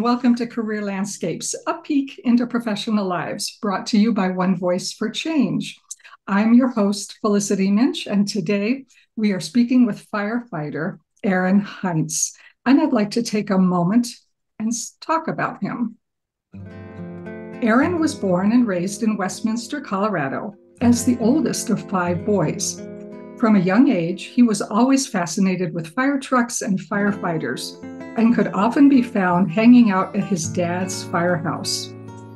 and welcome to Career Landscapes, a peek into professional lives, brought to you by One Voice for Change. I'm your host, Felicity Minch, and today we are speaking with firefighter Aaron Heinz. And I'd like to take a moment and talk about him. Aaron was born and raised in Westminster, Colorado, as the oldest of 5 boys. From a young age, he was always fascinated with fire trucks and firefighters, and could often be found hanging out at his dad's firehouse.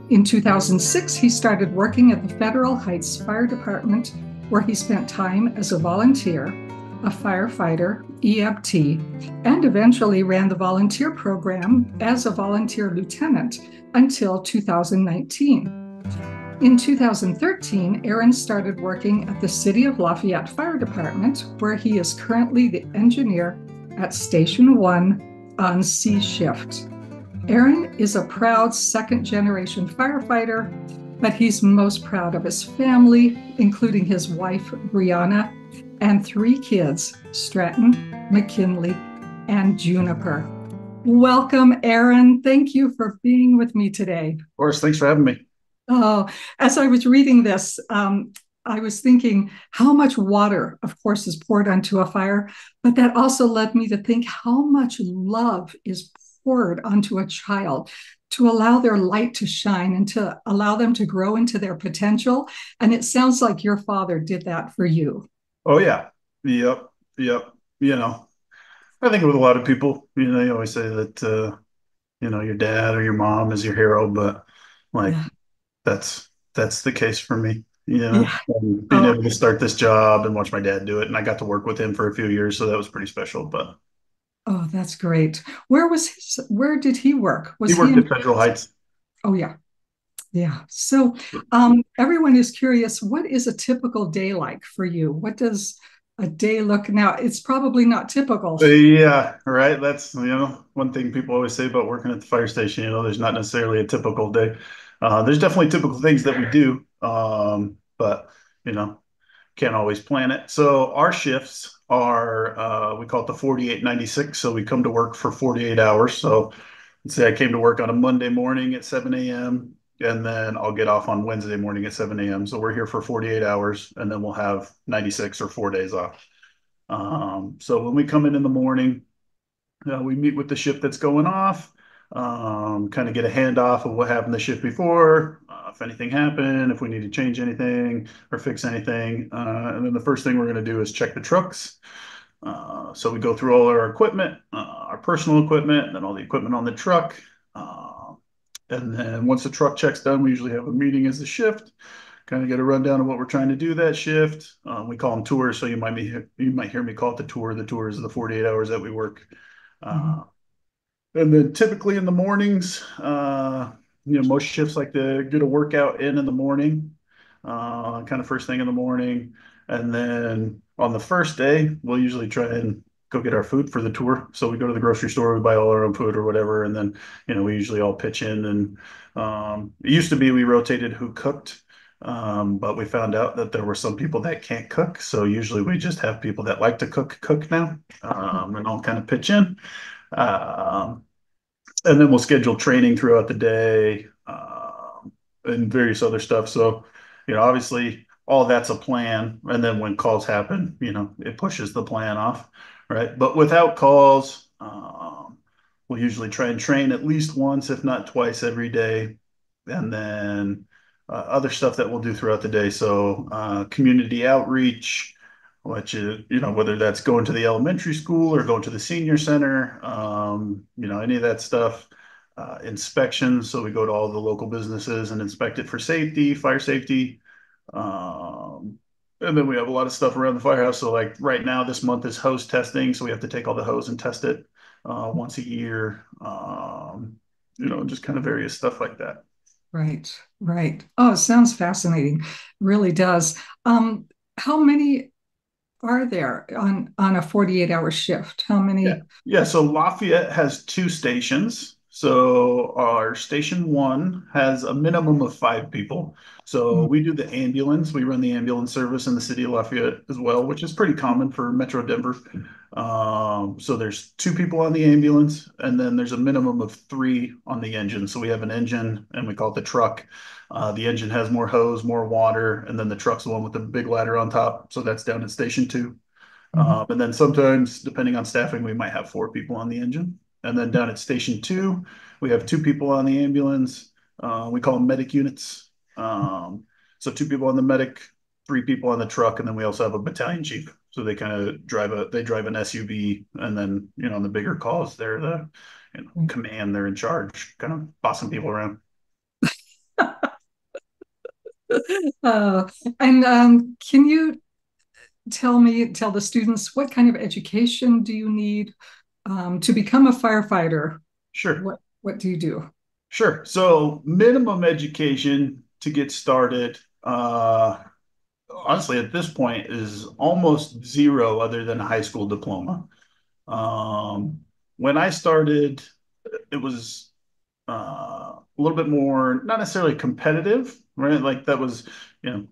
In 2006, he started working at the Heinz Fire Department, where he spent time as a volunteer, a firefighter, EMT, and eventually ran the volunteer program as a volunteer lieutenant until 2019. In 2013, Aaron started working at the City of Lafayette Fire Department, where he is currently the engineer at Station 1 on C shift. Aaron is a proud second-generation firefighter, but he's most proud of his family, including his wife, Brianna, and 3 kids, Stratton, McKinley, and Juniper. Welcome, Aaron. Thank you for being with me today. Of course, thanks for having me. Oh, as I was reading this, I was thinking how much water, of course, is poured onto a fire, but that also led me to think how much love is poured onto a child to allow their light to shine and to allow them to grow into their potential. And it sounds like your father did that for you. Oh yeah, yep. You know, I think with a lot of people, you always say that your dad or your mom is your hero, but like Yeah. that's the case for me. Yeah. And being Oh, able to start this job and watch my dad do it, and I got to work with him for a few years, so that was pretty special. But oh, that's great. Where did he work? he Was he worked in? at Federal Heights. Oh, yeah. Yeah. So everyone is curious, what is a typical day like for you? What does a day look now? It's probably not typical. Yeah, right. That's one thing people always say about working at the fire station. There's not necessarily a typical day. There's definitely typical things that we do, but you know can't always plan it. So our shifts are we call it the 48-96. So we come to work for 48 hours. So let's say I came to work on a Monday morning at 7 a.m. and then I'll get off on Wednesday morning at 7 a.m. So we're here for 48 hours and then we'll have 96 or 4 days off. So when we come in the morning, we meet with the shift that's going off, kind of get a handoff of what happened the shift before, if anything happened, if we need to change anything or fix anything. And then the first thing we're going to do is check the trucks. So we go through all our equipment, our personal equipment, and then all the equipment on the truck. And then once the truck check's done, we usually have a meeting as a shift, kind of get a rundown of what we're trying to do that shift. We call them tours, so you might hear me call it the tour. The tour is the 48 hours that we work. Mhm. Uh, and then typically in the mornings, most shifts like to get a workout in the morning, kind of first thing in the morning. And then on the first day, we'll usually try and go get our food for the tour. So we go to the grocery store, we buy all our own food or whatever. And then, we usually all pitch in. And it used to be we rotated who cooked. But we found out that there were some people that can't cook. So usually we just have people that like to cook now, and all kind of pitch in. Um, and then we'll schedule training throughout the day, and various other stuff. So, obviously all that's a plan. And then when calls happen, it pushes the plan off, right? But without calls, we'll usually try and train at least once, if not twice every day. And then other stuff that we'll do throughout the day. So, community outreach, which is, whether that's going to the elementary school or going to the senior center, any of that stuff. Inspections, so we go to all the local businesses and inspect it for safety, fire safety. Um, and then we have a lot of stuff around the firehouse. So like right now, this month is hose testing. So we have to take all the hose and test it once a year. Just kind of various stuff like that. Right, right. Oh, it sounds fascinating. Really does. How many are there on a 48-hour shift? How Yeah. many? Yeah. So Lafayette has 2 stations. So our station one has a minimum of 5 people. So Mm, we do the ambulance. We run the ambulance service in the city of Lafayette as well, which is pretty common for Metro Denver. So there's 2 people on the ambulance, and then there's a minimum of 3 on the engine. So we have an engine, and we call it the truck. The engine has more hose, more water, and then the truck's the one with the big ladder on top. So that's down at station two. mhm, And then sometimes, depending on staffing, we might have 4 people on the engine. And then down at station two, we have 2 people on the ambulance. We call them medic units. So 2 people on the medic, 3 people on the truck, and then we also have a battalion chief. So they kind of drive an SUV, and then on the bigger calls, they're the right. command. They're in charge, kind of bossing people around. Uh, and can you tell the students what kind of education do you need to become a firefighter? Sure. What do you do? Sure. So minimum education to get started, honestly, at this point is almost zero other than a high school diploma. Um, when I started, it was a little bit more, not necessarily competitive, right? Like that was,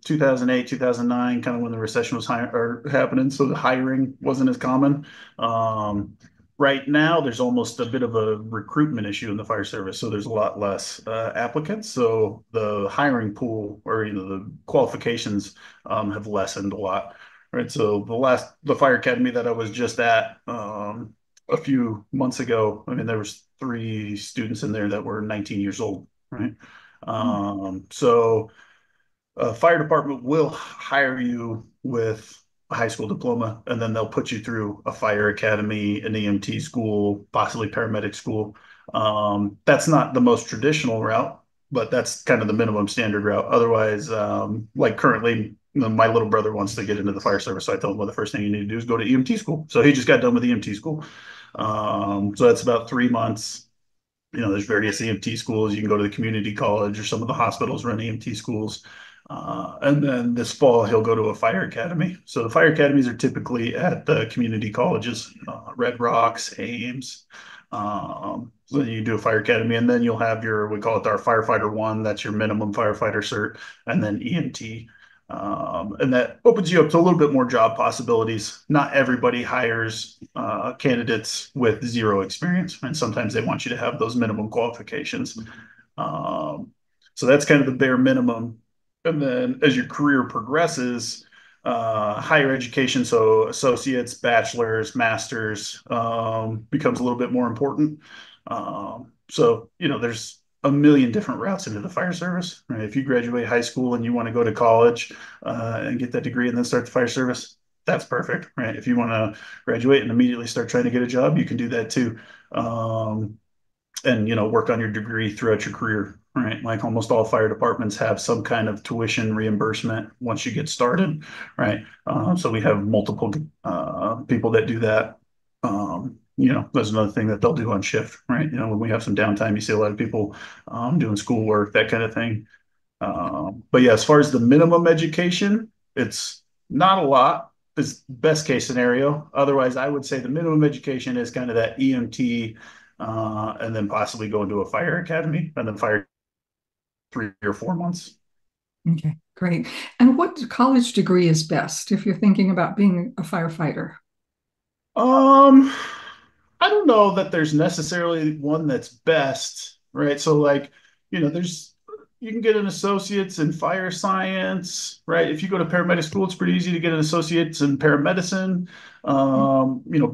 2008, 2009, kind of when the recession was happening. So the hiring wasn't as common. Um, right now, there's almost a bit of a recruitment issue in the fire service. So there's a lot less applicants. So the hiring pool or, the qualifications have lessened a lot. Right. So the fire academy that I was just at, a few months ago, I mean, there was 3 students in there that were 19 years old, right? So fire department will hire you with a high school diploma, and then they'll put you through a fire academy, an EMT school, possibly paramedic school. That's not the most traditional route, but that's kind of the minimum standard route. Otherwise, like currently, my little brother wants to get into the fire service. So I told him, well, the first thing you need to do is go to EMT school. So he just got done with EMT school. So that's about 3 months. There's various EMT schools. You can go to the community college, or some of the hospitals run EMT schools. And then this fall, he'll go to a fire academy. So the fire academies are typically at the community colleges, Red Rocks, Ames. So then you do a fire academy, and then you'll have we call it our firefighter one. That's your minimum firefighter cert, and then EMT. And that opens you up to a little bit more job possibilities. Not everybody hires candidates with zero experience, and sometimes they want you to have those minimum qualifications. Um, so that's kind of the bare minimum. And then as your career progresses, higher education, so associates, bachelors, masters, becomes a little bit more important. So, there's a million different routes into the fire service, right? If you graduate high school and you want to go to college and get that degree and then start the fire service, that's perfect, right? If you want to graduate and immediately start trying to get a job, you can do that too. And work on your degree throughout your career, right? Like almost all fire departments have some kind of tuition reimbursement once you get started, right? So we have multiple people that do that. That's another thing that they'll do on shift, right? When we have some downtime, you see a lot of people doing schoolwork, that kind of thing. But yeah, as far as the minimum education, it's not a lot. It's best case scenario. Otherwise, I would say the minimum education is kind of that EMT, and then possibly go into a fire academy and then fire 3 or 4 months. Okay, great. And what college degree is best if you're thinking about being a firefighter? Um, I don't know that there's necessarily one that's best, right? So like, there's you can get an associate's in fire science, right? If you go to paramedic school, it's pretty easy to get an associate's in paramedicine.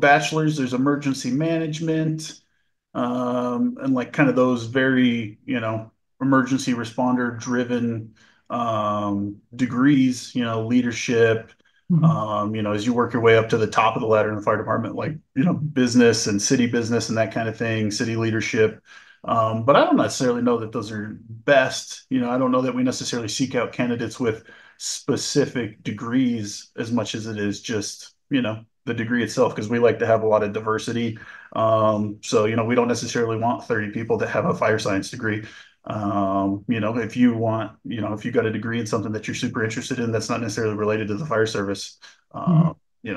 Bachelor's, there's emergency management, and like kind of those very, emergency responder driven degrees, leadership, Mhm. as you work your way up to the top of the ladder in the fire department, like, business and city business and that kind of thing, city leadership. But I don't necessarily know that those are best. I don't know that we necessarily seek out candidates with specific degrees as much as it is just, the degree itself, because we like to have a lot of diversity. So, we don't necessarily want 30 people that have a fire science degree. If you want, if you got a degree in something that you're super interested in, that's not necessarily related to the fire service, Mhm.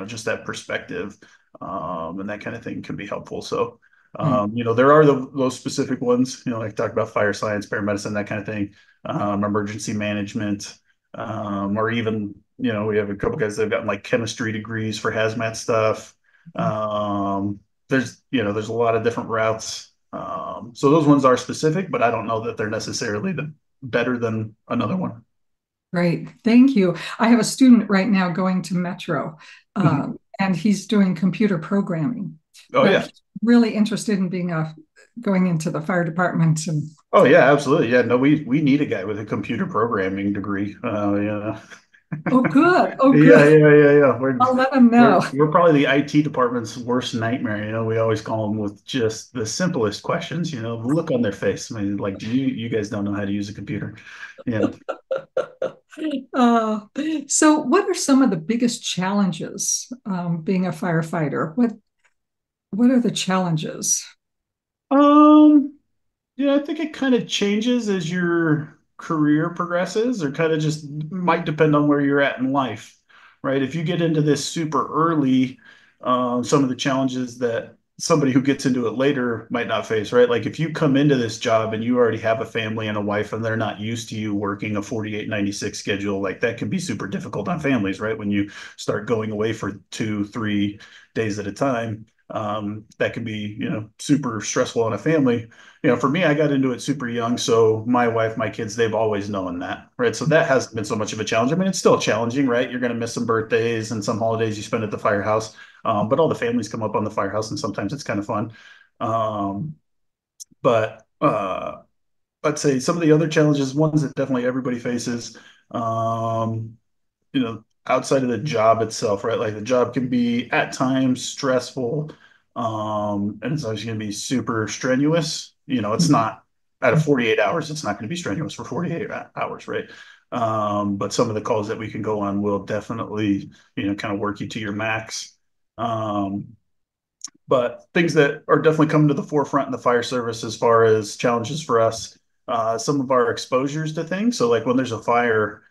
just that perspective, and that kind of thing can be helpful. So, Mm. There are those specific ones, like talk about fire science, paramedicine, that kind of thing, emergency management, or even, we have a couple guys that have gotten like chemistry degrees for hazmat stuff. There's a lot of different routes. So those ones are specific, but I don't know that they're necessarily the better than another one. Great. Thank you. I have a student right now going to Metro, Mhm. and he's doing computer programming, Oh but yeah. he's really interested in going into the fire department. And Oh yeah, absolutely. Yeah, no, we need a guy with a computer programming degree. Yeah. oh, good. Oh, Yeah, good. yeah, yeah, yeah. I'll let him know. We're probably the IT department's worst nightmare. We always call them with just the simplest questions. The look on their face. I mean, like, do you guys don't know how to use a computer? Yeah. Uh, so, what are some of the biggest challenges being a firefighter? What are the challenges? Um, Yeah, I think it kind of changes as your career progresses, or kind of just might depend on where you're at in life, right? If you get into this super early, some of the challenges that somebody who gets into it later might not face, right? Like if you come into this job and you already have a family and a wife and they're not used to you working a 48-96 schedule, like that can be super difficult on families, right? When you start going away for 2, 3 days at a time, that can be, super stressful on a family. For me, I got into it super young. So my wife, my kids, they've always known that, right? So that hasn't been so much of a challenge. I mean, it's still challenging, right? You're going to miss some birthdays and some holidays you spend at the firehouse. But all the families come up on the firehouse and sometimes it's kind of fun. Um, but I'd say some of the other challenges, ones that definitely everybody faces, um, outside of the job itself, right? Like the job can be at times stressful, and it's always going to be super strenuous. It's not out of 48 hours, it's not going to be strenuous for 48 hours, right? But some of the calls that we can go on will definitely, kind of work you to your max. Um, but things that are definitely coming to the forefront in the fire service as far as challenges for us, some of our exposures to things. So, like when there's a fire,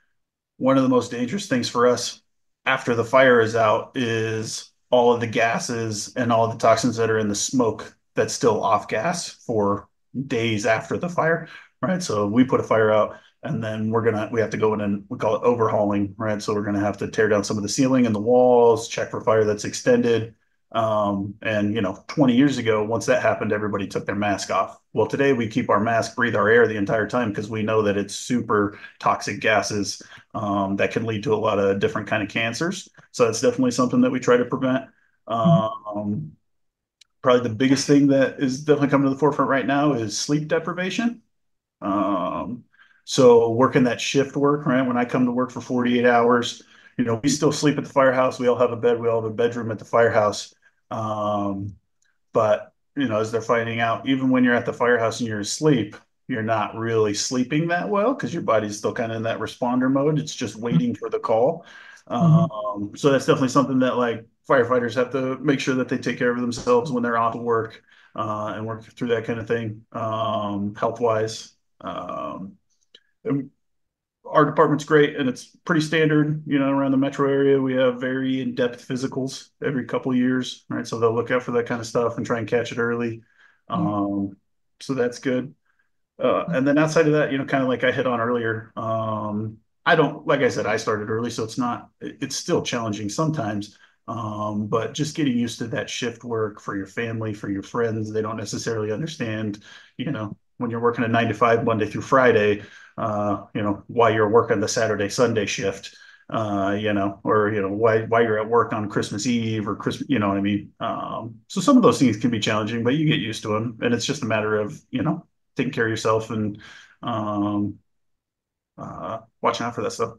one of the most dangerous things for us after the fire is out is all of the gases and all of the toxins that are in the smoke that's still off gas for days after the fire, right? So we put a fire out and then we have to go in and we call it overhauling, right? So we're gonna have to tear down some of the ceiling and the walls, check for fire that's extended. And 20 years ago, once that happened, everybody took their mask off. Well, today we keep our mask, breathe our air the entire time because we know that it's super toxic gases that can lead to a lot of different kind of cancers. So that's definitely something that we try to prevent. Um, Probably the biggest thing that is definitely coming to the forefront right now is sleep deprivation. Um, so working that shift work, right? When I come to work for 48 hours, we still sleep at the firehouse. We all have a bed. We all have a bedroom at the firehouse. Um, but as they're finding out, even when you're at the firehouse and you're asleep, you're not really sleeping that well because your body's still kind of in that responder mode. It's just waiting for the call. Mhm. So that's definitely something that like firefighters have to make sure that they take care of themselves when they're off of work, and work through that kind of thing, health wise. And our department's great and it's pretty standard, around the metro area. We have very in-depth physicals every couple of years, right? So they'll look out for that kind of stuff and try and catch it early. Yeah. Um, so that's good. And then outside of that, kind of like I hit on earlier, I don't, like I said, I started early, so it's still challenging sometimes. But just getting used to that shift work for your family, for your friends, they don't necessarily understand, when you're working a 9 to 5 Monday through Friday, why you're working the Saturday, Sunday shift, or, why you're at work on Christmas Eve or Christmas, you know what I mean? So some of those things can be challenging, but you get used to them. And it's just a matter of, taking care of yourself and um, watching out for that stuff.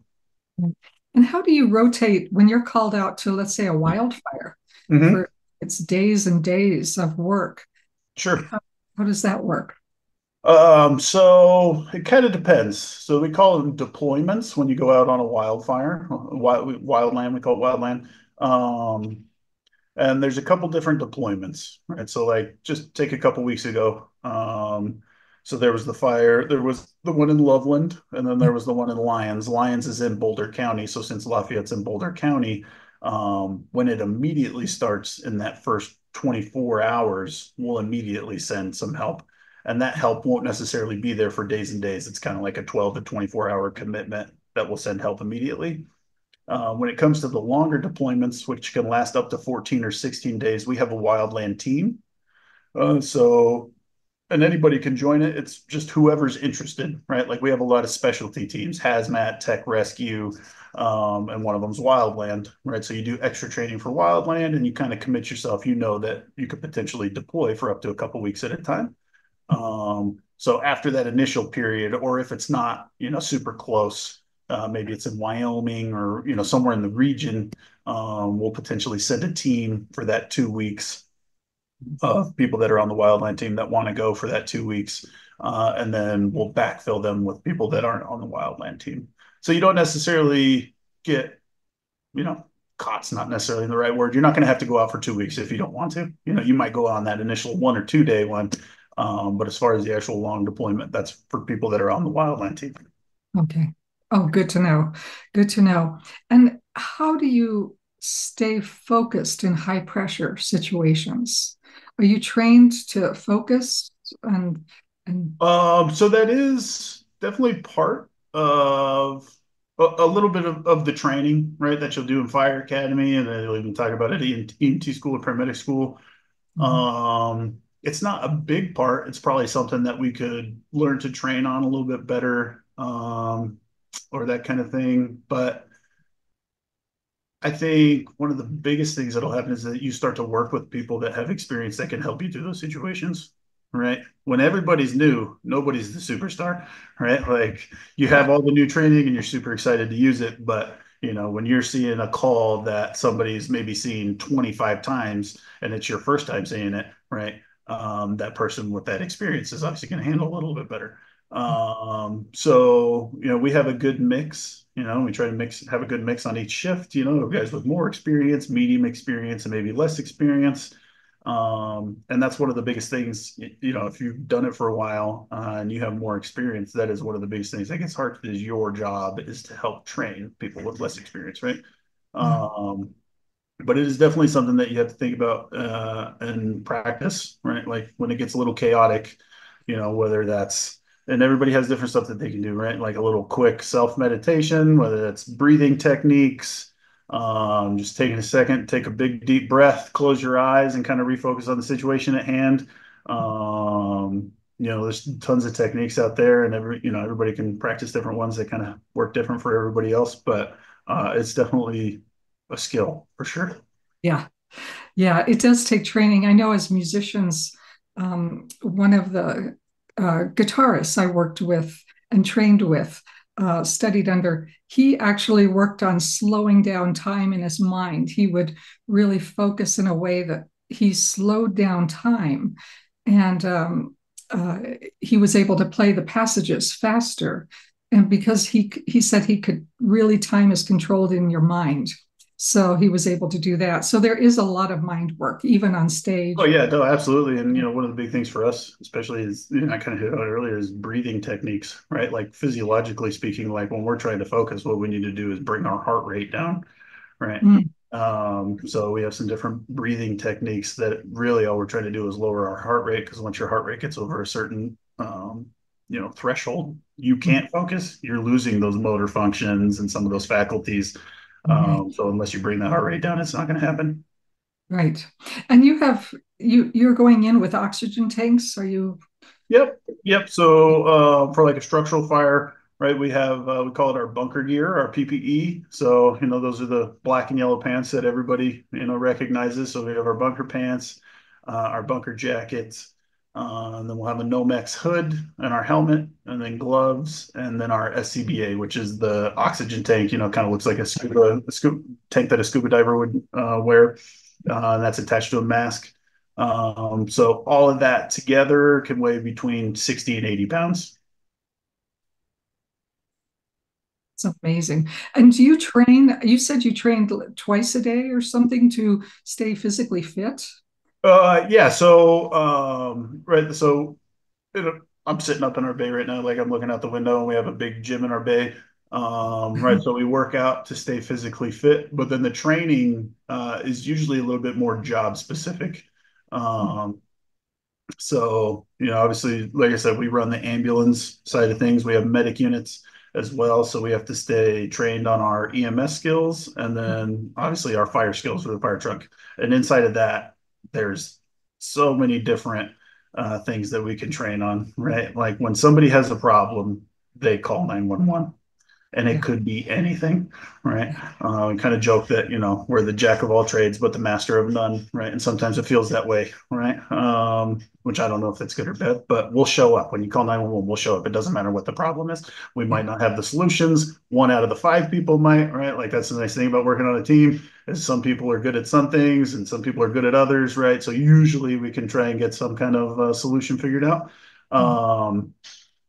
And how do you rotate when you're called out to, let's say, a wildfire Hmm. for its days and days of work? Sure. How, how does that work? So it kind of depends. So we call them deployments when you go out on a wildfire, wildland, we call it wildland. Um, and there's a couple different deployments, right? So like just take a couple weeks ago. So there was the one in Loveland, and then there was the one in Lyons. Lyons is in Boulder County. So since Lafayette's in Boulder County, When it immediately starts in that first 24 hours, we'll immediately send some help. And that help won't necessarily be there for days and days. It's kind of like a 12 to 24-hour commitment that will send help immediately. When it comes to the longer deployments, which can last up to 14 or 16 days, we have a wildland team. So and anybody can join it. It's just whoever's interested, right? Like we have a lot of specialty teams, hazmat, tech rescue, and one of them's wildland, right? So you do extra training for wildland and you kind of commit yourself. You know that you could potentially deploy for up to a couple weeks at a time. So after that initial period, or if it's not, super close, maybe it's in Wyoming or, somewhere in the region, we'll potentially send a team for that 2 weeks of people that are on the wildland team that want to go for that 2 weeks. And then we'll backfill them with people that aren't on the wildland team. So you don't necessarily get, you know, caught's not necessarily the right word. You're not going to have to go out for 2 weeks if you don't want to. You might go on that initial 1 or 2 day one. But as far as the actual long deployment, that's for people that are on the wildland team. Okay. Oh, good to know. Good to know. And how do you stay focused in high pressure situations? Are you trained to focus and So that is definitely part of a little bit of the training, right, that you'll do in fire academy, and then you'll even talk about it in EMT school or paramedic school. Mhm. It's not a big part. It's probably something that we could learn to train on a little bit better, or that kind of thing. But I think one of the biggest things that'll happen is that you start to work with people that have experience that can help you through those situations, right? When everybody's new, nobody's the superstar, right? Like you Yeah. have all the new training and you're super excited to use it, but when you're seeing a call that somebody's maybe seen 25 times and it's your first time seeing it, right? That person with that experience is obviously going to handle it a little bit better. So we have a good mix. We try to have a good mix on each shift. Guys with more experience, medium experience, and maybe less experience. And that's one of the biggest things. If you've done it for a while and you have more experience, that is one of the biggest things. I guess hard is your job is to help train people with less experience, right? Mm. Um, but it is definitely something that you have to think about and practice, right? Like when it gets a little chaotic, whether that's and everybody has different stuff that they can do, right? Like a little quick self meditation, whether that's breathing techniques, just taking a second, take a big deep breath, close your eyes, and kind of refocus on the situation at hand. There's tons of techniques out there, and everybody can practice different ones that kind of work different for everybody else, but it's definitely a skill for sure. Yeah. Yeah, it does take training. I know as musicians, one of the guitarists I worked with and trained with, studied under, he actually worked on slowing down time in his mind. He would really focus in a way that he slowed down time. And uh, he was able to play the passages faster. And because he said he could really time is controlled in your mind. So he was able to do that. So there is a lot of mind work, even on Oh stage. yeah, no, absolutely. And one of the big things for us, especially is, I kind of hit on it earlier, is breathing techniques, right? Like physiologically speaking, like when we're trying to focus, what we need to do is bring our heart rate down, right? Mm, So we have some different breathing techniques that really all we're trying to do is lower our heart rate, because once your heart rate gets over a certain threshold, you mm, can't focus. You're losing those motor functions and some of those faculties. right, So unless you bring that heart rate down, it's not going to happen. right. And you're going in with oxygen tanks. Are you? Yep, yep. So for like a structural fire, right, we have we call it our bunker gear, our PPE. So those are the black and yellow pants that everybody recognizes. So we have our bunker pants, our bunker jackets, and then we'll have a Nomex hood and our helmet, and then gloves, and then our SCBA, which is the oxygen tank. Kind of looks like a scuba tank that a scuba diver would wear, and that's attached to a mask. So all of that together can weigh between 60 and 80 pounds. It's amazing. And do you train? You said you trained twice a day or something to stay physically fit. Yeah. So, right. So I'm sitting up in our bay right now. Like I'm looking out the window and we have a big gym in our bay. Right. So we work out to stay physically fit, but then the training is usually a little bit more job specific. Um, so, obviously, like I said, we run the ambulance side of things. We have medic units as well. So we have to stay trained on our EMS skills and then obviously our fire skills for the fire truck. And inside of that, there's so many different things that we can train on, right? Like when somebody has a problem, they call 911 and it Yeah. could be anything, right? Yeah. We kind of joke that we're the jack of all trades, but the master of none, right? And sometimes it feels that way, right? Which I don't know if that's good or bad, but we'll show up when you call 911. We'll show up. It doesn't matter what the problem is. We might Yeah. not have the solutions. One out of the five people might, right? Like that's the nice thing about working on a team is some people are good at some things and some people are good at others, right? So usually we can try and get some kind of solution figured out. Mm.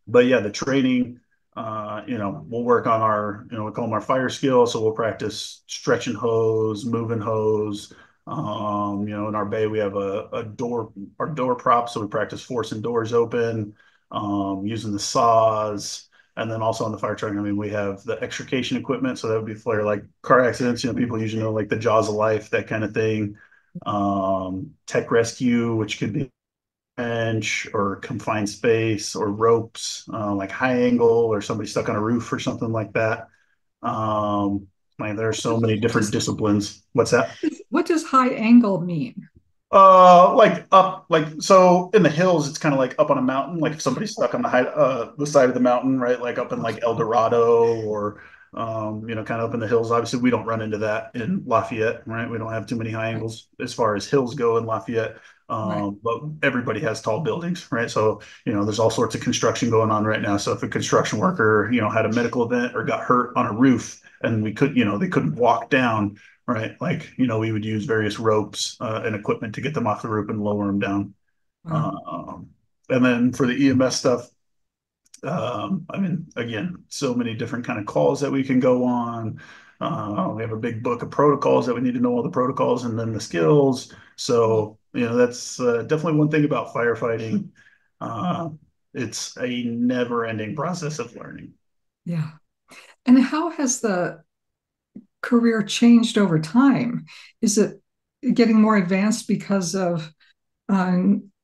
But yeah, the training, we'll work on our, we call them our fire skills. So we'll practice stretching hose, moving hose. In our bay, we have a door, our door prop. So we practice forcing doors open, using the saws. And then also on the fire truck, I mean, we have the extrication equipment. So that would be for like car accidents. People usually know like the jaws of life, that kind of thing. Tech rescue, which could be bench or confined space or ropes, like high angle or somebody stuck on a roof or something like that. Like there are so many What different disciplines. What's that? what does high angle mean? Like up, like so in the hills, it's kind of like up on a mountain. Like if somebody's stuck on the side of the mountain, right? Like up in like El Dorado or, kind of up in the hills. Obviously, we don't run into that in Lafayette, right? We don't have too many high Right. angles as far as hills go in Lafayette. Right. But everybody has tall buildings, right? So, there's all sorts of construction going on right now. So if a construction worker, had a medical event or got hurt on a roof and they couldn't walk down, right? Like, we would use various ropes and equipment to get them off the roof and lower them down. Wow. Um, and then for the EMS stuff, I mean, again, so many different kind of calls that we can go on. We have a big book of protocols that we need to know all the protocols and then the skills. So, that's definitely one thing about firefighting. Uh, it's a never-ending process of learning. Yeah. And how has the career changed over time? Is it getting more advanced because of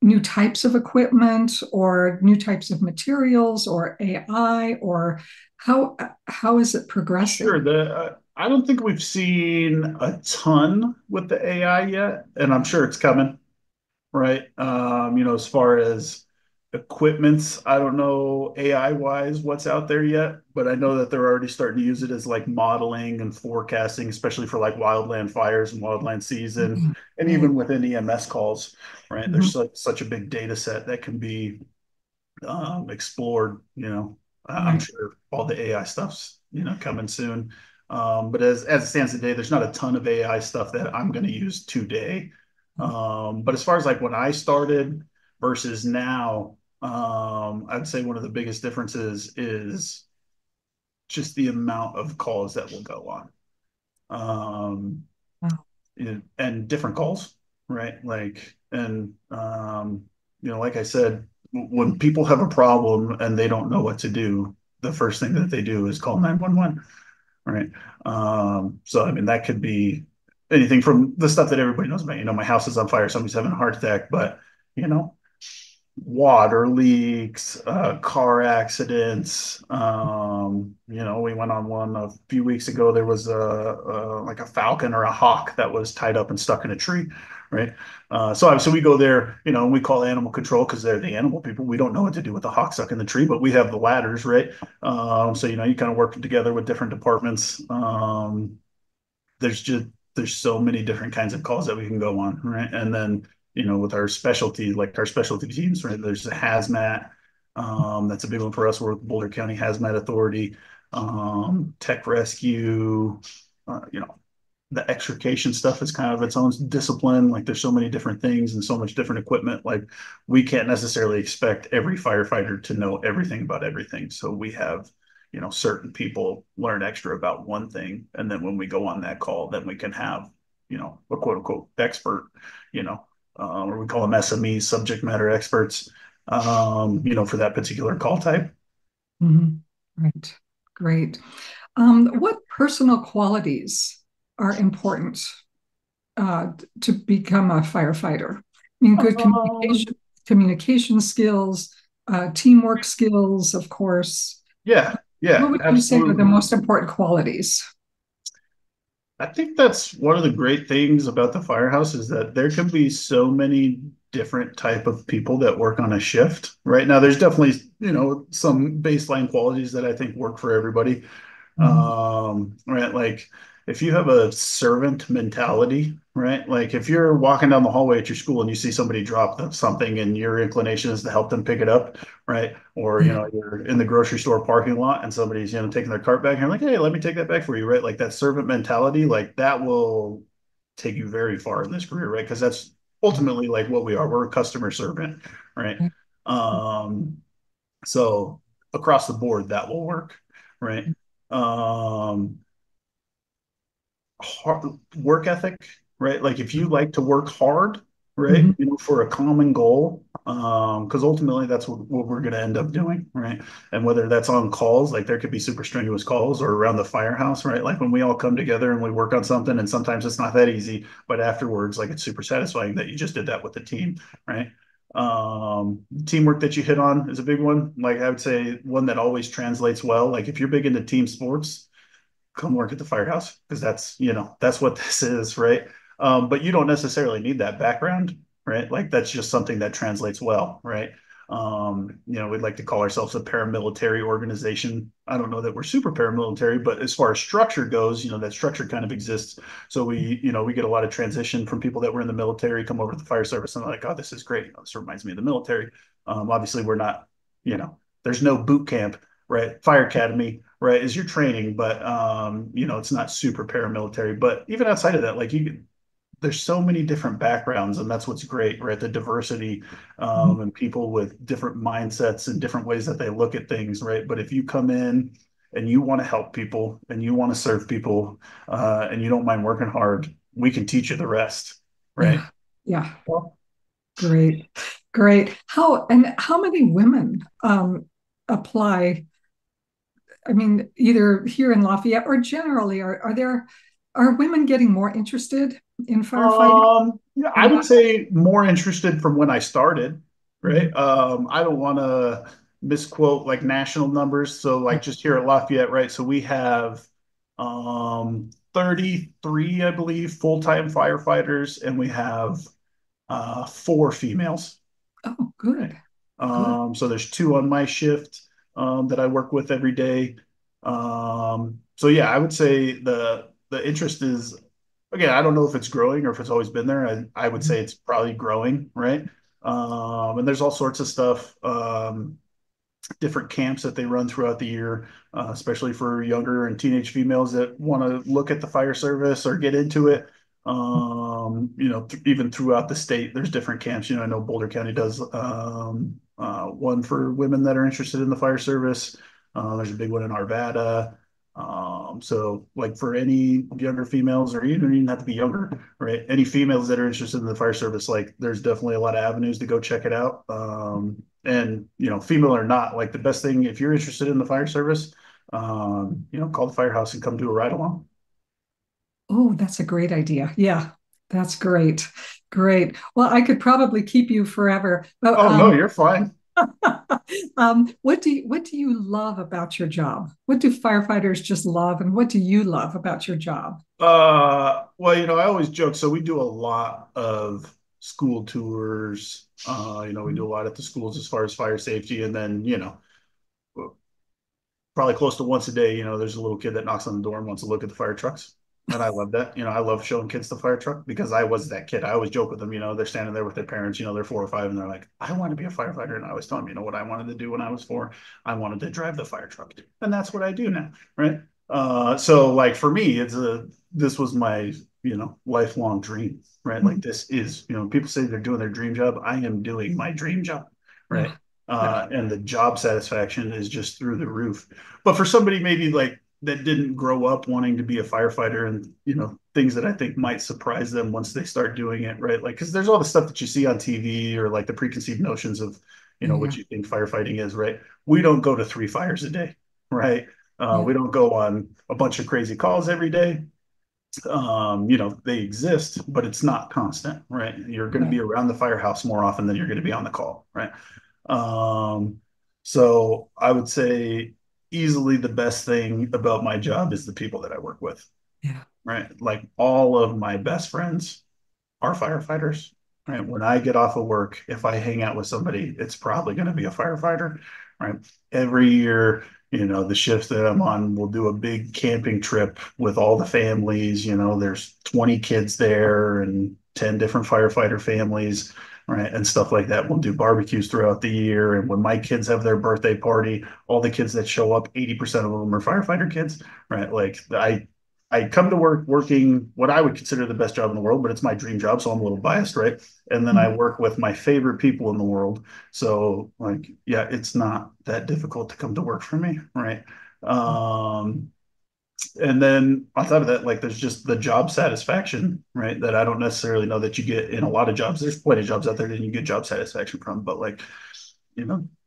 new types of equipment or new types of materials or AI, or how is it Sure. progressing? I don't think we've seen a ton with the AI yet, and I'm sure it's coming, right? As far as equipments, I don't know AI wise what's out there yet, but I know that they're already starting to use it as like modeling and forecasting, especially for like wildland fires and wildland season, Mhm. and Right. even within EMS calls, right? There's Mhm. such a big data set that can be explored. I'm Right. sure all the AI stuff's coming soon. But as it stands today, there's not a ton of AI stuff that I'm going to use today. But as far as like when I started versus now, I'd say one of the biggest differences is just the amount of calls that will go on. Um, Wow. and different calls, right? Like, and like I said, when people have a problem and they don't know what to do, the first thing that they do is call 911, right? So I mean, that could be anything from the stuff that everybody knows about. My house is on fire, somebody's having a heart attack, but you know, water leaks, car accidents. We went on one a few weeks ago. There was like a falcon or a hawk that was tied up and stuck in a tree, right? So obviously we go there, and we call animal control because they're the animal people. We don't know what to do with the hawk stuck in the tree, but we have the ladders, right? So you kind of work together with different departments. There's just there's so many different kinds of calls that we can go on, right? And then with our specialty, like our specialty teams, right? There's a hazmat. That's a big one for us. We're with Boulder County Hazmat Authority, tech rescue. You know, the extrication stuff is kind of its own discipline. Like there's so many different things and so much different equipment. Like we can't necessarily expect every firefighter to know everything about everything. So we have, certain people learn extra about one thing. And then when we go on that call, then we can have, a quote unquote expert, or we call them SMEs, subject matter experts, for that particular call type. Mhm. Right. Great. What personal qualities are important to become a firefighter? I mean, good Um, communication skills, teamwork skills, of course. yeah, What yeah, would you say are the absolutely. most important qualities? I think that's one of the great things about the firehouse is that there can be so many different type of people that work on a shift. Right now, there's definitely, some baseline qualities that I think work for everybody. Mhm. Right. Like if you have a servant mentality, right? Like if you're walking down the hallway at your school and you see somebody drop something and your inclination is to help them pick it up, right? Or, Yeah, you're in the grocery store parking lot and somebody's, taking their cart back and you're like, hey, let me take that back for you, right? Like that servant mentality, like that will take you very far in this career, right? Because that's ultimately like what we are. We're a customer servant, right? yeah, Um, so across the board, that will work, right? Um, hard, work ethic, right? Like if you like to work hard, right, mhm, for a common goal, because ultimately that's what we're going to end up doing, right? And whether that's on calls, like there could be super strenuous calls or around the firehouse, right? Like when we all come together and we work on something, and sometimes it's not that easy, but afterwards, like it's super satisfying that you just did that with the team, right? Teamwork that you hit on is a big one. Like I would say one that always translates well. Like if you're big into team sports, come work at the firehouse because that's what this is, right? But you don't necessarily need that background, right? Like that's just something that translates well, right? We'd like to call ourselves a paramilitary organization. I don't know that we're super paramilitary, but as far as structure goes, that structure kind of exists. So we get a lot of transition from people that were in the military come over to the fire service and they're like, oh, this is great. This reminds me of the military. Obviously, we're not, there's no boot camp, right? Fire academy, right, is your training, but it's not super paramilitary. But even outside of that, like there's so many different backgrounds, and that's what's great, right? The diversity, mhm. and people with different mindsets and different ways that they look at things, right? But if you come in and you want to help people and you want to serve people, and you don't mind working hard, we can teach you the rest, right? Yeah, yeah, Well, great, great. How many women apply? I mean, either here in Lafayette or generally, are women getting more interested in firefighting yeah, or I would not? say more interested from when I started, Mhm. right? I don't want to misquote like national numbers. So like just here at Lafayette, right? So we have 33, I believe, full-time firefighters, and we have four females. Oh, Right. good, good. So there's two on my shift that I work with every day. So yeah, I would say the interest is again, I don't know if it's growing or if it's always been there. I would say it's probably growing, right? And there's all sorts of stuff. Different camps that they run throughout the year, especially for younger and teenage females that want to look at the fire service or get into it. Even throughout the state, there's different camps. I know Boulder County does one for women that are interested in the fire service. There's a big one in Arvada. So like for any younger females, or you don't even have to be younger, right? Any females that are interested in the fire service, like there's definitely a lot of avenues to go check it out. And female or not, like the best thing if you're interested in the fire service, call the firehouse and come do a ride along. Oh, that's a great idea. Yeah, that's great. Great. Well, I could probably keep you forever, but Oh no, you're fine. what do you love about your job? What do firefighters just love, and what do you love about your job? Well, I always joke. So we do a lot of school tours. We do a lot at the schools as far as fire safety, and then probably close to once a day, there's a little kid that knocks on the door and wants to look at the fire trucks. And I love that. I love showing kids the fire truck because I was that kid. I always joke with them, they're standing there with their parents, they're 4 or 5 and they're like, I want to be a firefighter. And I always tell them, what I wanted to do when I was 4, I wanted to drive the fire truck. And that's what I do now. Right. So like for me, this was my, lifelong dream, right? Like this is, people say they're doing their dream job. I am doing my dream job. Right. Yeah, yeah, And the job satisfaction is just through the roof. But for somebody maybe like that didn't grow up wanting to be a firefighter and things that I think might surprise them once they start doing it, right? Like because there's all the stuff that you see on TV or like the preconceived notions of yeah, what you think firefighting is, right? We don't go to 3 fires a day, right? Yeah. We don't go on a bunch of crazy calls every day. They exist, but it's not constant, right? You're going to be Right. around the firehouse more often than you're going to be on the call, right? Um, so I would say easily the best thing about my job is the people that I work with, Yeah. right? Like all of my best friends are firefighters, right? When I get off of work, if I hang out with somebody, it's probably going to be a firefighter, right? Every year, the shift that I'm on, we'll do a big camping trip with all the families. There's 20 kids there and 10 different firefighter families, right? And stuff like that. We'll do barbecues throughout the year. And when my kids have their birthday party, all the kids that show up, 80% of them are firefighter kids, right? Like I come to work working what I would consider the best job in the world, but it's my dream job, so I'm a little biased, right? And then I Mhm. work with my favorite people in the world. So, like, yeah, it's not that difficult to come to work for me, right? Um, and then on top of that, like, there's just the job satisfaction, right? That I don't necessarily know that you get in a lot of jobs. There's plenty of jobs out there that you get job satisfaction from, but like,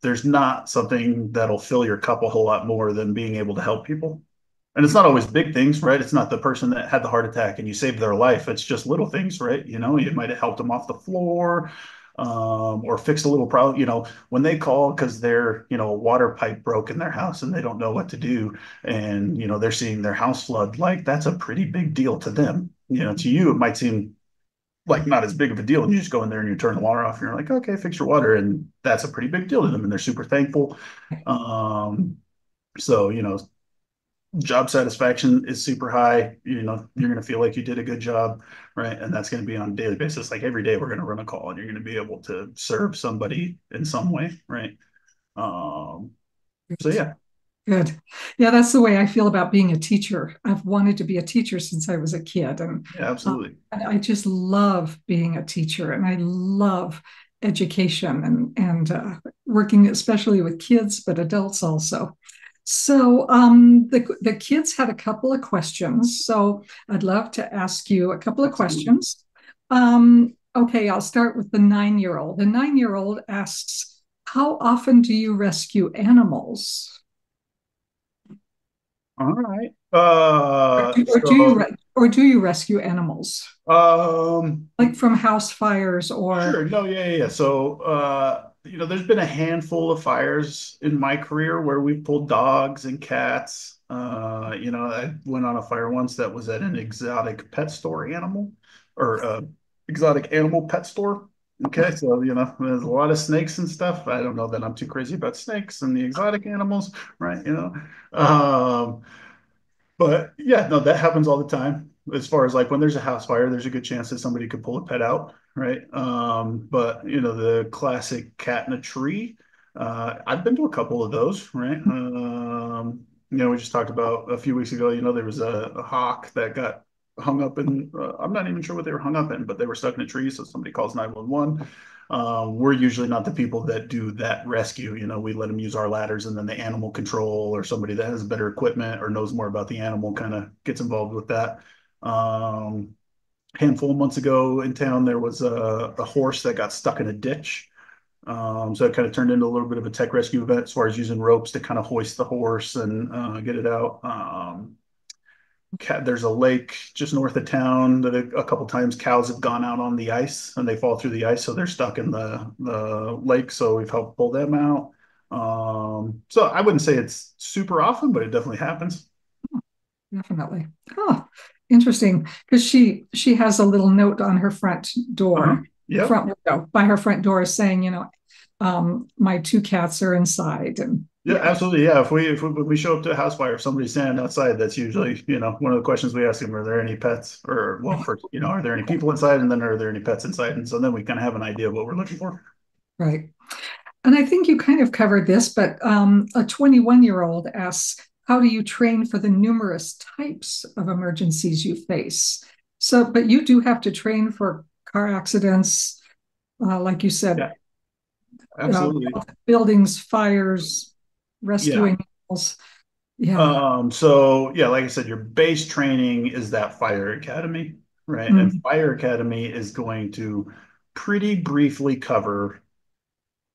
there's not something that'll fill your cup a whole lot more than being able to help people. And it's not always big things, right? It's not the person that had the heart attack and you saved their life. It's just little things, right? You might have helped them off the floor, or fixed a little problem. When they call because a water pipe broke in their house and they don't know what to do, and they're seeing their house flood, like that's a pretty big deal to them. To you, it might seem like not as big of a deal. And you just go in there and you turn the water off and you're like, okay, fix your water. And that's a pretty big deal to them. And they're super thankful. Um, so, job satisfaction is super high. You're going to feel like you did a good job, right? And that's going to be on a daily basis. Like every day we're going to run a call and you're going to be able to serve somebody in some way, right? Um, so yeah, Good. Yeah, that's the way I feel about being a teacher. I've wanted to be a teacher since I was a kid, yeah, absolutely. and I just love being a teacher, and I love education and working especially with kids, but adults also. So the kids had a couple of questions, so I'd love to ask you a couple of Absolutely. questions. Okay, I'll start with the 9-year old. The 9-year old asks, "How often do you rescue animals?" All right. Or do you rescue animals Um, like from house fires or Sure. No, yeah, yeah, yeah. So, there's been a handful of fires in my career where we pulled dogs and cats. I went on a fire once that was at an exotic pet store animal or exotic animal pet store. Okay, so there's a lot of snakes and stuff. I don't know that I'm too crazy about snakes and the exotic animals, right? But yeah, no, that happens all the time. As far as like when there's a house fire, there's a good chance that somebody could pull a pet out, right? But the classic cat in a tree, I've been to a couple of those, right? We just talked about a few weeks ago, there was a hawk that got hung up in, I'm not even sure what they were hung up in, but they were stuck in a tree. So somebody calls 911. We're usually not the people that do that rescue. We let them use our ladders, and then the animal control or somebody that has better equipment or knows more about the animal kind of gets involved with that. Um, Handful of months ago in town, there was a horse that got stuck in a ditch. So it kind of turned into a little bit of a tech rescue event as far as using ropes to kind of hoist the horse and get it out. There's a lake just north of town that a couple times cows have gone out on the ice and they fall through the ice, so they're stuck in the lake. So we've helped pull them out. So I wouldn't say it's super often, but it definitely happens. definitely. Oh, interesting. Because she has a little note on her front Uh-huh. door, Yep. front window by her front door saying, my two cats are inside. And Yeah, yeah, absolutely. Yeah. If when we show up to a house fire, if somebody's standing outside, that's usually, one of the questions we ask them, are there any pets? Or, well, first, are there any people inside? And then are there any pets inside? And so then we kind of have an idea of what we're looking for. right. And I think you kind of covered this, but a 21-year-old asks, "How do you train for the numerous types of emergencies you face?" So, but you do have to train for car accidents, like you said, Yeah, uh, absolutely. buildings, fires, Yeah. rescuing animals. Yeah. So yeah, like I said, your base training is that fire academy, right? And Mm, fire academy is going to pretty briefly cover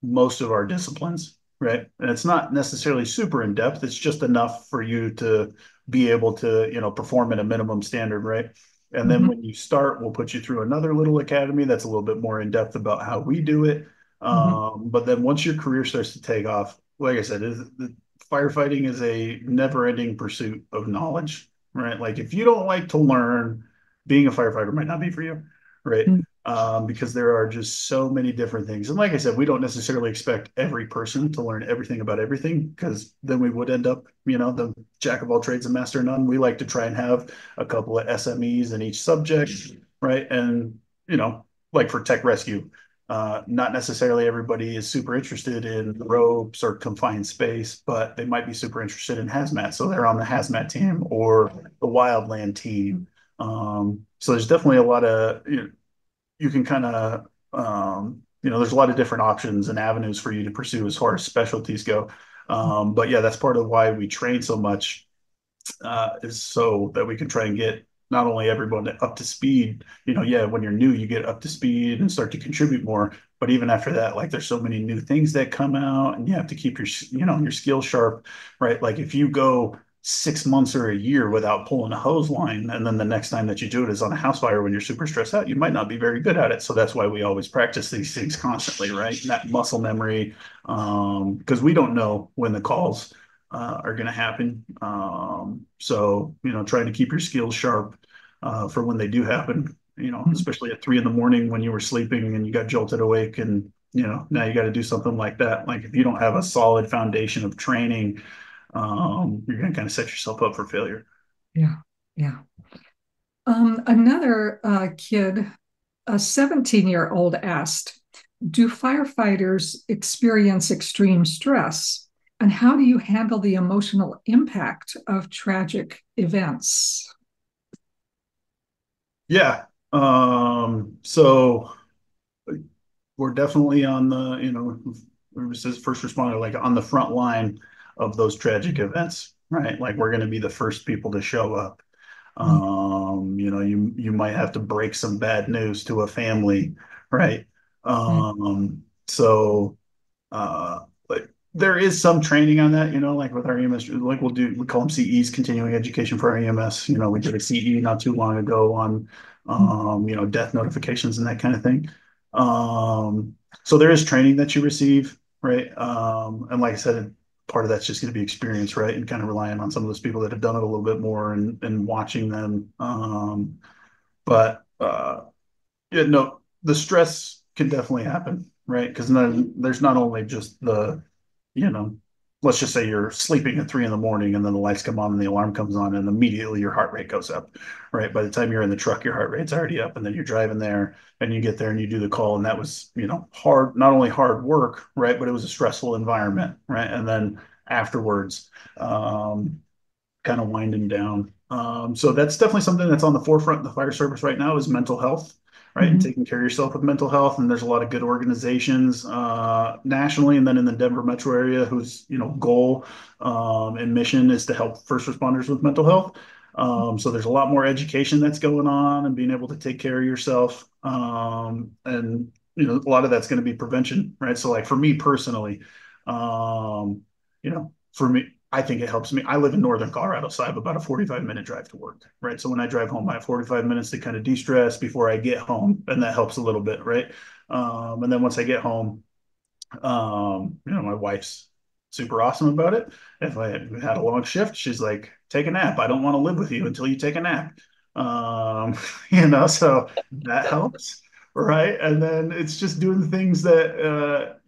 most of our disciplines. right? And it's not necessarily super in depth. It's just enough for you to be able to, perform at a minimum standard, right? And then Mhm, when you start, we'll put you through another little academy that's a little bit more in depth about how we do it. mhm, But then once your career starts to take off, like I said, firefighting is a never-ending pursuit of knowledge, right? Like if you don't like to learn, being a firefighter might not be for you, right? mhm, Because there are just so many different things. And like I said, we don't necessarily expect every person to learn everything about everything because then we would end up, the jack of all trades and master of none. We like to try and have a couple of SMEs in each subject, right? And, like for tech rescue, not necessarily everybody is super interested in ropes or confined space, but they might be super interested in hazmat. So they're on the hazmat team or the wildland team. So there's definitely a lot of, you can kind of there's a lot of different options and avenues for you to pursue as far as specialties go. But yeah, that's part of why we train so much, is so that we can try and get not only everyone up to speed. Yeah, when you're new, you get up to speed and start to contribute more. But even after that, like there's so many new things that come out, and you have to keep your skills sharp, right? Like if you go 6 months or a year without pulling a hose line, and then the next time that you do it is on a house fire when you're super stressed out, you might not be very good at it. So that's why we always practice these things constantly, right? And that muscle memory, because we don't know when the calls are going to happen. So, trying to keep your skills sharp for when they do happen, mhm. especially at 3 in the morning when you were sleeping and you got jolted awake and, now you got to do something like that. Like if you don't have a solid foundation of training, you're going to kind of set yourself up for failure. Yeah, yeah. Another kid, a 17-year-old asked, do firefighters experience extreme stress? And how do you handle the emotional impact of tragic events? Yeah. So we're definitely on the, it says first responder, like on the front line of those tragic events, right? Like we're going to be the first people to show up. You might have to break some bad news to a family, right? So like there is some training on that, like with our EMS, like we call them CEs, continuing education for our EMS. We did a CE not too long ago on, death notifications and that kind of thing. So there is training that you receive, right? And like I said, part of that's just going to be experience, right? And kind of relying on some of those people that have done it a little bit more and watching them. But yeah, no, the stress can definitely happen, right? Because then there's not only just you know, let's just say you're sleeping at 3 in the morning and then the lights come on and the alarm comes on and immediately your heart rate goes up, right? By the time you're in the truck, your heart rate's already up, and then you're driving there and you get there and you do the call, and that was, hard, not only hard work, right? But it was a stressful environment, right? And then afterwards, um, kind of winding down. So that's definitely something that's on the forefront of the fire service right now is mental health, right? And Mhm. taking care of yourself with mental health. And there's a lot of good organizations nationally and then in the Denver metro area whose, goal and mission is to help first responders with mental health. So there's a lot more education that's going on and being able to take care of yourself. And, a lot of that's going to be prevention, right? So like for me personally, for me, I think it helps me. I live in northern Colorado, so I have about a 45-minute drive to work, right? So when I drive home, I have 45 minutes to kind of de-stress before I get home, and that helps a little bit, right? And then once I get home, my wife's super awesome about it. If I had a long shift, she's like, take a nap. I don't want to live with you until you take a nap. Um, so that helps, right? And then it's just doing the things that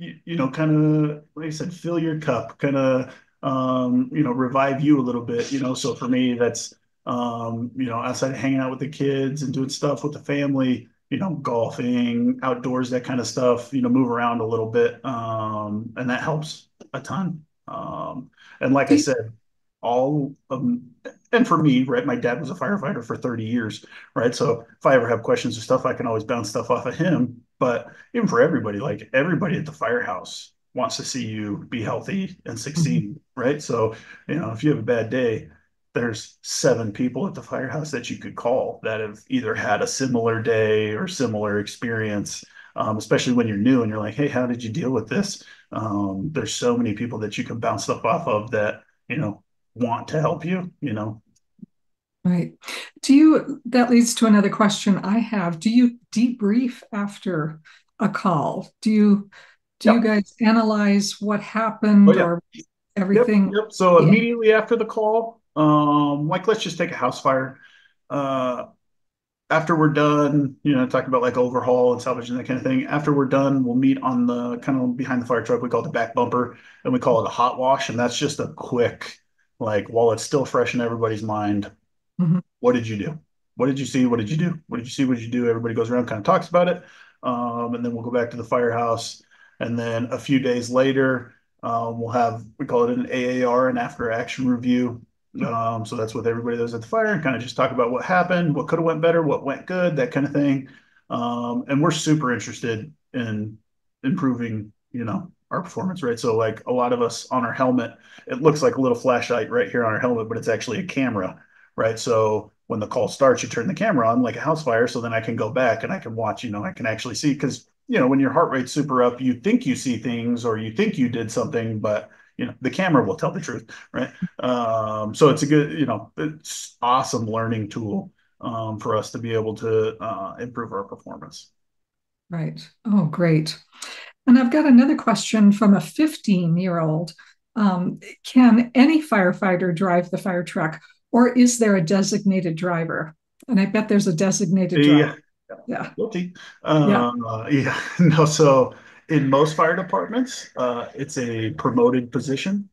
kind of like I said, fill your cup, kind of revive you a little bit, So for me, that's outside of hanging out with the kids and doing stuff with the family, golfing, outdoors, that kind of stuff, move around a little bit. And that helps a ton. And like I Do, said, all of, and for me, right, my dad was a firefighter for 30 years, right? So if I ever have questions or stuff, I can always bounce stuff off of him. But even for everybody, like everybody at the firehouse wants to see you be healthy and Mhm. succeed, right? So, if you have a bad day, there's 7 people at the firehouse that you could call that have either had a similar day or similar experience, especially when you're new and you're like, hey, how did you deal with this? There's so many people that you can bounce stuff off of that, want to help you, Right. That leads to another question I have. Do you debrief after a call? Do you Yep. guys analyze what Oh happened yeah. or Yep. everything? Yep. So Yeah. immediately after the call, like let's just take a house fire. Uh, After we're done, talking about like overhaul and salvage and that kind of thing. After we're done, we'll meet on the kind of behind the fire truck. We call it the back bumper, and we call it a hot wash. And that's just a quick, like, while it's still fresh in everybody's mind, Mhm. what did you do? What did you see? What did you do? What did you see? What did you do? Everybody goes around, kind of talks about it. And then we'll go back to the firehouse. And then a few days later, we'll have, we call it an AAR, an after action review. So that's with everybody that was at the fire and kind of just talk about what happened, what could have went better, what went good, that kind of thing. And we're super interested in improving, our performance, right? So like a lot of us on our helmet, it looks like a little flashlight right here on our helmet, but it's actually a camera, right? So when the call starts, you turn the camera on like a house fire. So then I can go back and I can watch, I can actually see because, when your heart rate's super up, you think you see things or you think you did something, but the camera will tell the truth, right? So it's a good, it's awesome learning tool for us to be able to improve our performance. Right. Oh, great. And I've got another question from a 15-year-old. Can any firefighter drive the fire truck, or is there a designated driver? And I bet there's a designated driver. Yeah, Yeah. guilty. Yeah. Yeah, no. So in most fire departments, it's a promoted position.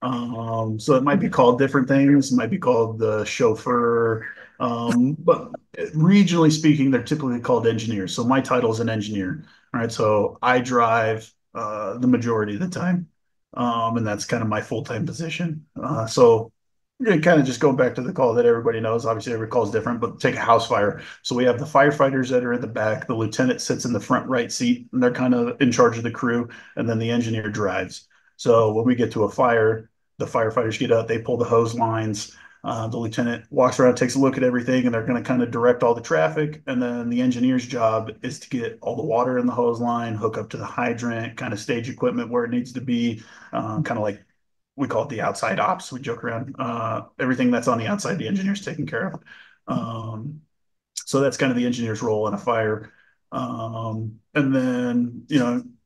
So it might be called different things, it might be called the chauffeur, but regionally speaking, they're typically called engineers. So my title is an engineer. All right, so I drive the majority of the time, and that's kind of my full-time position. So kind of just going back to the call that everybody knows. Obviously, every call is different, but take a house fire. So we have the firefighters that are in the back. The lieutenant sits in the front right seat, and they're kind of in charge of the crew, and then the engineer drives. So when we get to a fire, the firefighters get up, they pull the hose lines. The lieutenant walks around, takes a look at everything, and they're going to kind of direct all the traffic. And then the engineer's job is to get all the water in the hose line, hook up to the hydrant, kind of stage equipment where it needs to be, kind of like we call it the outside ops. We joke around. Everything that's on the outside, the engineer's taking care of. Um, so that's kind of the engineer's role in a fire. And then,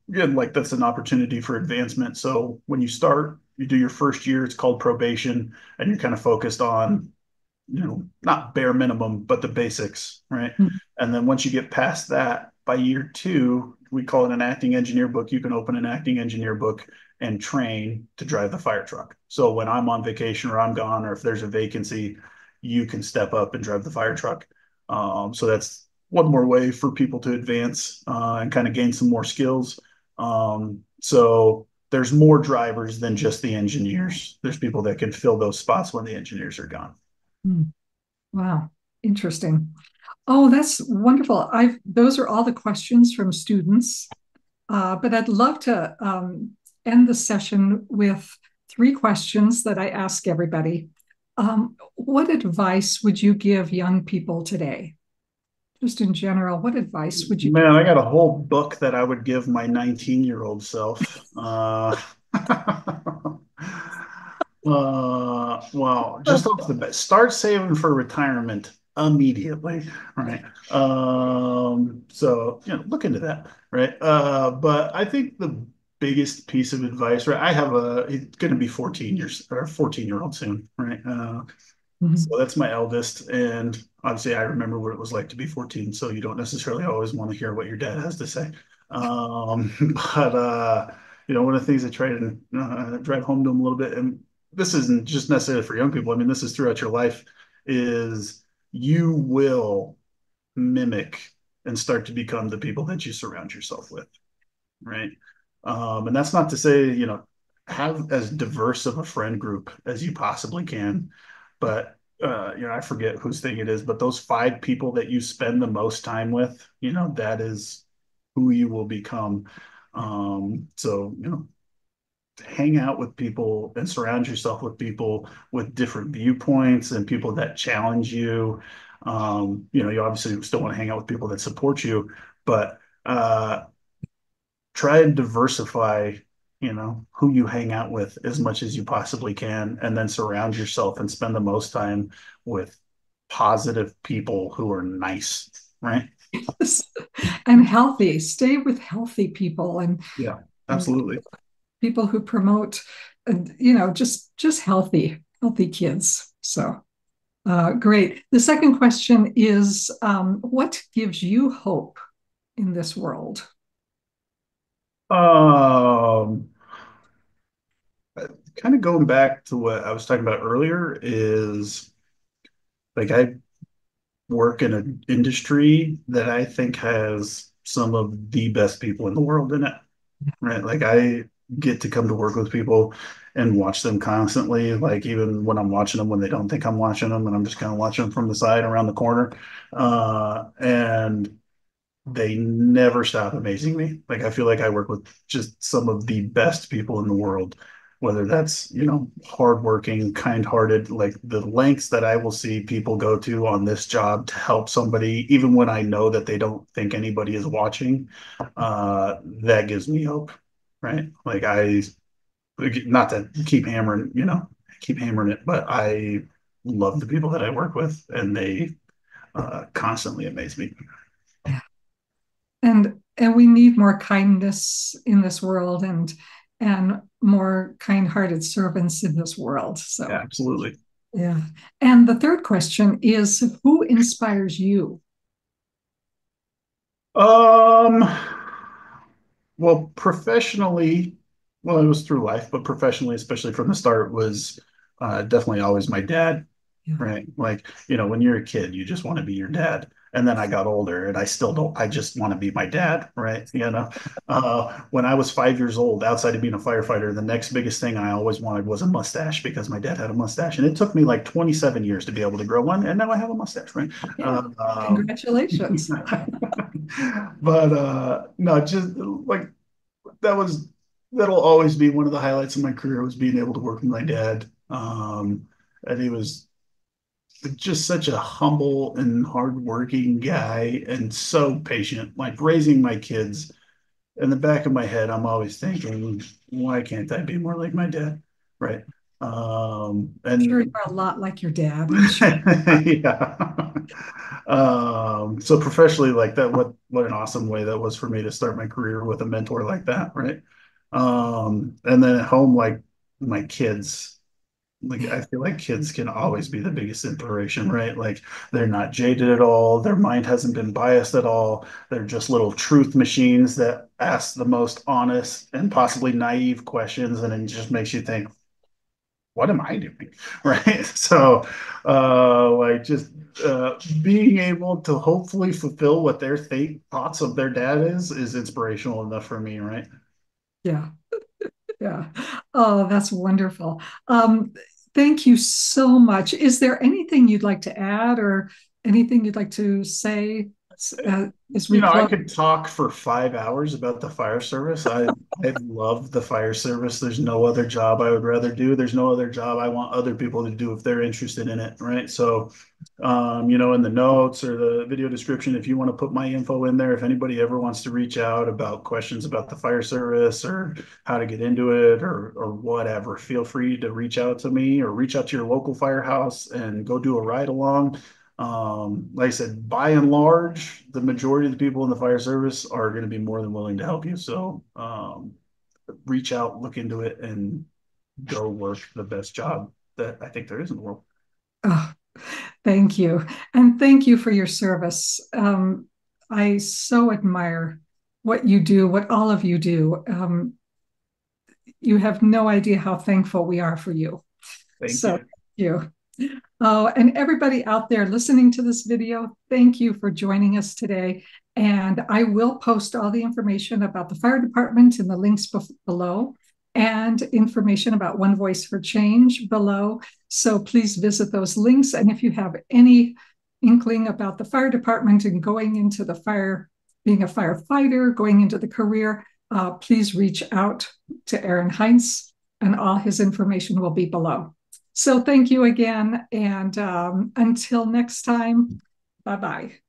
again, like that's an opportunity for advancement. So when you start, you do your first year, it's called probation, and you're kind of focused on, not bare minimum, but the basics, right? Mhm. And then once you get past that, by year two, we call it an acting engineer book. You can open an acting engineer book and train to drive the fire truck. So when I'm on vacation or I'm gone, or if there's a vacancy, you can step up and drive the fire truck. So that's one more way for people to advance and kind of gain some more skills. So there's more drivers than just the engineers. There's people that can fill those spots when the engineers are gone. Mm. Wow. Interesting. Oh, that's wonderful. I've Those are all the questions from students. But I'd love to end the session with three questions that I ask everybody. What advice would you give young people today? Just in general, what advice would you give? Man, I got a whole book that I would give my 19-year-old self. Well, just off the bat, start saving for retirement immediately, right? So look into that, right? But I think the biggest piece of advice, right? I have it's going to be 14 years or 14-year-old soon, right? So Mhm. that's my eldest, and obviously I remember what it was like to be 14. So you don't necessarily always want to hear what your dad has to say. But one of the things I try to drive home to him a little bit, and this isn't just necessarily for young people. I mean, this is throughout your life, is you will mimic and start to become the people that you surround yourself with, right? And that's not to say, have as diverse of a friend group as you possibly can. But, I forget whose thing it is, but those five people that you spend the most time with, that is who you will become. So, hang out with people and surround yourself with people with different viewpoints and people that challenge you. You obviously still want to hang out with people that support you, but try and diversify who you hang out with as much as you possibly can, and then surround yourself and spend the most time with positive people who are nice, right? And healthy. Stay with healthy people Yeah, and absolutely. people who promote, just healthy kids. So great. The second question is, what gives you hope in this world? Um, Kind of going back to what I was talking about earlier is like I work in an industry that I think has some of the best people in the world in it, right? Like I get to come to work with people and watch them constantly, like even when I'm watching them when they don't think I'm watching them and I'm just kind of watching them from the side around the corner. And they never stop amazing me. Like I feel like I work with just some of the best people in the world, whether that's, hardworking, kind-hearted, like the lengths that I will see people go to on this job to help somebody, even when I know that they don't think anybody is watching, that gives me hope, right? Like not to keep hammering it, but I love the people that I work with and they constantly amaze me. And we need more kindness in this world and more kind-hearted servants in this world. Yeah, So absolutely. yeah. And the third question is, who inspires you? Um, well, professionally, well, it was through life, but professionally, especially from the start, was definitely always my dad, Yeah. right? Like, when you're a kid, you just want to be your dad. And then I got older and I still don't, I just want to be my dad, right? When I was 5 years old, outside of being a firefighter, the next biggest thing I always wanted was a mustache because my dad had a mustache. And it took me like 27 years to be able to grow one. And now I have a mustache, right? Yeah. Uh, um, Congratulations. but no, just like that was that'll always be one of the highlights of my career was being able to work with my dad. And he was just such a humble and hardworking guy and so patient. Like raising my kids, in the back of my head, I'm always thinking, why can't I be more like my dad? Right. Sure, And you're a lot like your dad. I'm sure. yeah. So professionally, like that, what an awesome way that was for me to start my career with a mentor like that, right? And then at home, like my kids, like I feel like kids can always be the biggest inspiration, right? Like they're not jaded at all, their mind hasn't been biased at all. They're just little truth machines that ask the most honest and possibly naive questions, and it just makes you think, what am I doing? Right. So, like just being able to hopefully fulfill what their thoughts of their dad is inspirational enough for me, right? Yeah. Yeah. Oh, that's wonderful. Thank you so much. Is there anything you'd like to add or anything you'd like to say as we I close? could talk for 5 hours about the fire service. I love the fire service. There's no other job I would rather do. There's no other job I want other people to do if they're interested in it, right? So, in the notes or the video description, if you want to put my info in there, if anybody ever wants to reach out about questions about the fire service or how to get into it or whatever, feel free to reach out to me or reach out to your local firehouse and go do a ride along. Like I said, by and large, the majority of the people in the fire service are going to be more than willing to help you. So, reach out, look into it, and go work the best job that I think there is in the world. Oh, thank you. And thank you for your service. I so admire what you do, what all of you do. You have no idea how thankful we are for you. Thank So, you. thank you. Oh, and everybody out there listening to this video, thank you for joining us today. And I will post all the information about the fire department in the links below and information about One Voice for Change below. So please visit those links. And if you have any inkling about the fire department and going into the fire, being a firefighter, going into the career, please reach out to Aaron Heinz, and all his information will be below. So thank you again. And until next time, bye bye.